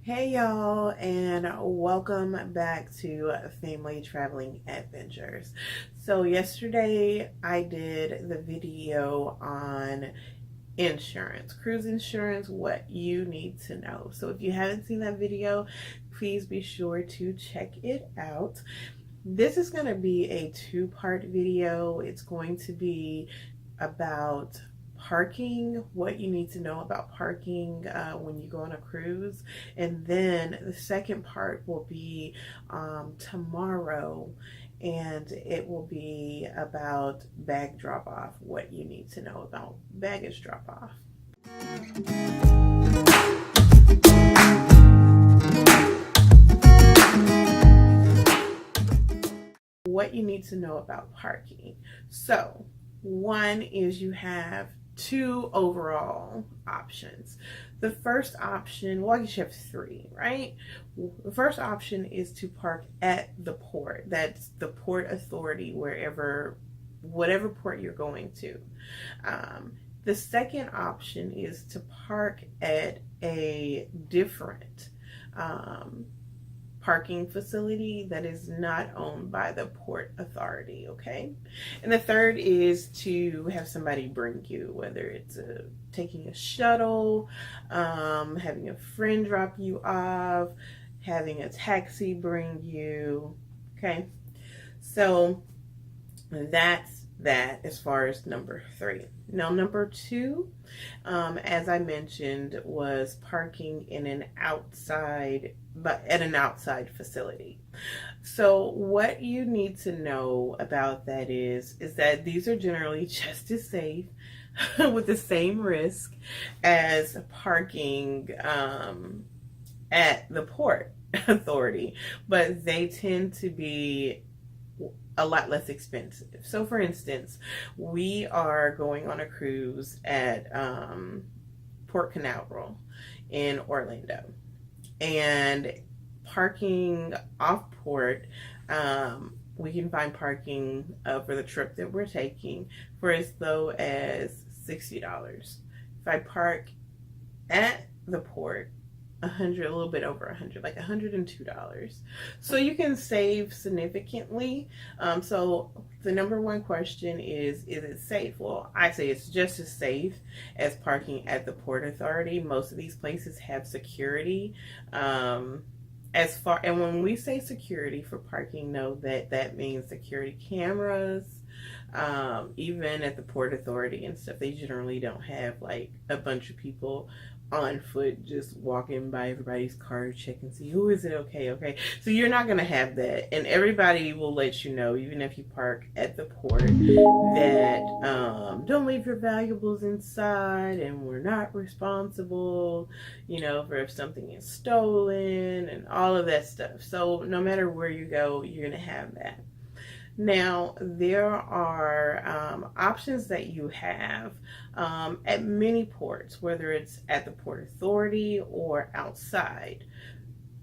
Hey y'all, and welcome back to Family Traveling Adventures. So yesterday I did the video on insurance, cruise insurance, what you need to know. So if you haven't seen that video, please be sure to check it out. This is going to be a two-part video. It's going to be about parking, what you need to know about parking when you go on a cruise, and then the second part will be tomorrow, and it will be about bag drop off, what you need to know about baggage drop off. What you need to know about parking. So one is you have two overall options. The first option, well, I guess you have three, right? The first option is to park at the port. That's the port authority, whatever port you're going to. The second option is to park at a different parking facility that is not owned by the port authority, okay? And the third is to have somebody bring you, whether it's taking a shuttle, having a friend drop you off, having a taxi bring you, okay? So that's that as far as number three. Now number two, as I mentioned, was parking in at an outside facility. So what you need to know about that is that these are generally just as safe with the same risk as parking at the port authority, but they tend to be a lot less expensive. So for instance, we are going on a cruise at Port Canaveral in Orlando, and parking off port, we can find parking for the trip that we're taking for as low as $60. If I park at the port, a little bit over $100, like $102. So you can save significantly. So the number one question is it safe? Well, I say it's just as safe as parking at the port authority. Most of these places have security. And when we say security for parking, know that means security cameras. Even at the port authority and stuff, they generally don't have like a bunch of people on foot just walking by everybody's car to check and see who is it, okay. So you're not going to have that, and everybody will let you know, even if you park at the port, that don't leave your valuables inside, and we're not responsible, for if something is stolen and all of that stuff. So no matter where you go, you're going to have that. Now, there are options that you have at many ports, whether it's at the Port Authority or outside.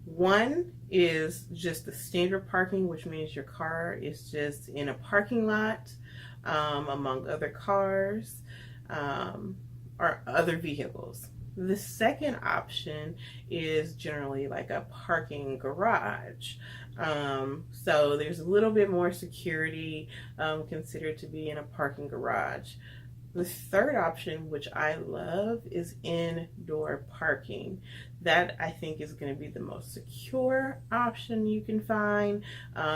One is just the standard parking, which means your car is just in a parking lot among other cars or other vehicles. The second option is generally like a parking garage. So there's a little bit more security considered to be in a parking garage. The third option, which I love, is indoor parking. That I think is going to be the most secure option you can find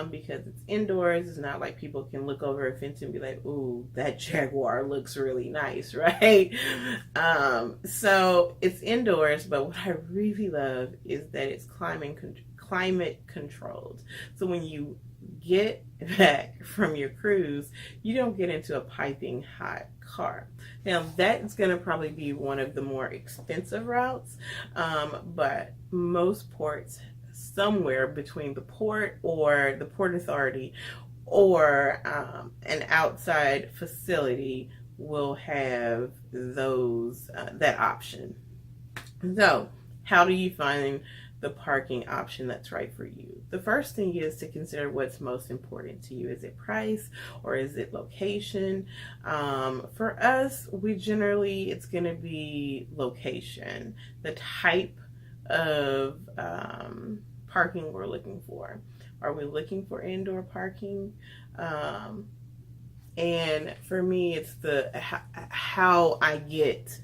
because it's indoors. It's not like people can look over a fence and be like, ooh, that Jaguar looks really nice, right? So it's indoors, but what I really love is that it's climate controlled. So when you get back from your cruise, you don't get into a piping hot car. Now that's going to probably be one of the more expensive routes, but most ports somewhere between the port or the port authority or an outside facility will have those that option. So how do you find the parking option that's right for you? The first thing is to consider what's most important to you. Is it price or is it location? For us, it's going to be location, the type of parking we're looking for. Are we looking for indoor parking? And for me, it's the how I get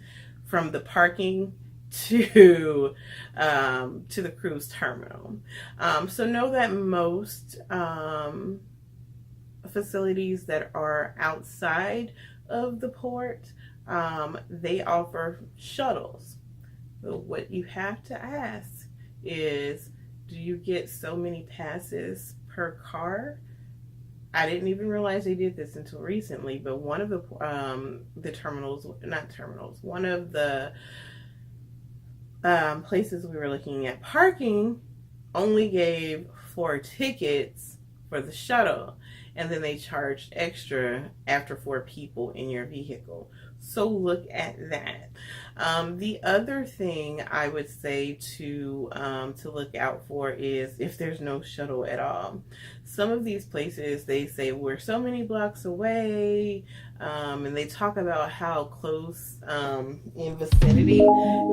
from the parking to the cruise terminal. So know that most facilities that are outside of the port, they offer shuttles. So what you have to ask is, do you get so many passes per car? I didn't even realize they did this until recently, but one of the terminals, not terminals, one of the places we were looking at parking only gave 4 tickets for the shuttle, and then they charged extra after 4 people in your vehicle. So look at that. The other thing I would say to look out for is if there's no shuttle at all. Some of these places, they say we're so many blocks away, and they talk about how close in vicinity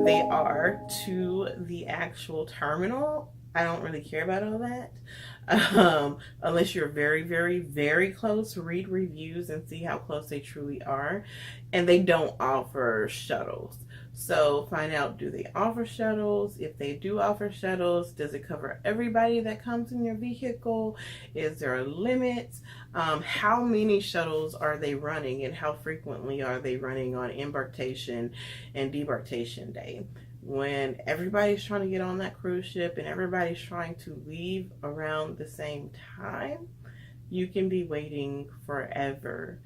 they are to the actual terminal. I don't really care about all that. Unless you're very, very, very close. Read reviews and see how close they truly are. And they don't offer shuttles. So find out, do they offer shuttles? If they do offer shuttles, does it cover everybody that comes in your vehicle? Is there a limit? How many shuttles are they running, and how frequently are they running on embarkation and debarkation day? When everybody's trying to get on that cruise ship and everybody's trying to leave around the same time, you can be waiting forever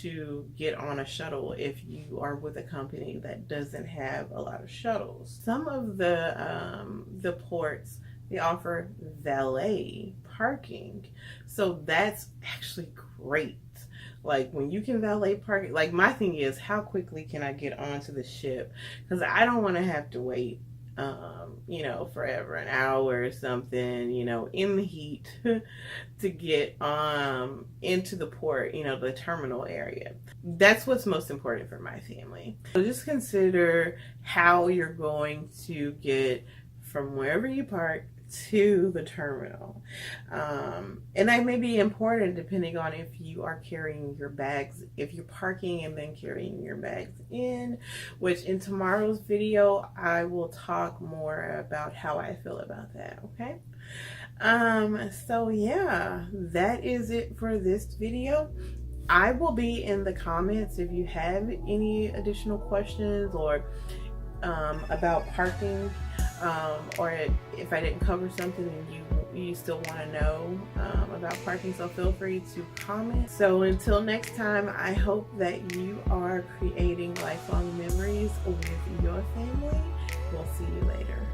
to get on a shuttle if you are with a company that doesn't have a lot of shuttles. Some of the ports, they offer valet parking, so that's actually great. Like when you can valet park, like my thing is, how quickly can I get onto the ship? Because I don't want to have to wait, forever, an hour or something, in the heat to get into the port, the terminal area. That's what's most important for my family. So just consider how you're going to get from wherever you park to the terminal, and that may be important depending on if you are carrying your bags, if you're parking and then carrying your bags in, which in tomorrow's video I will talk more about how I feel about that. Okay, so yeah, that is it for this video. I will be in the comments if you have any additional questions or about parking, or if I didn't cover something and you still want to know about parking, so feel free to comment. So until next time, I hope that you are creating lifelong memories with your family. We'll see you later.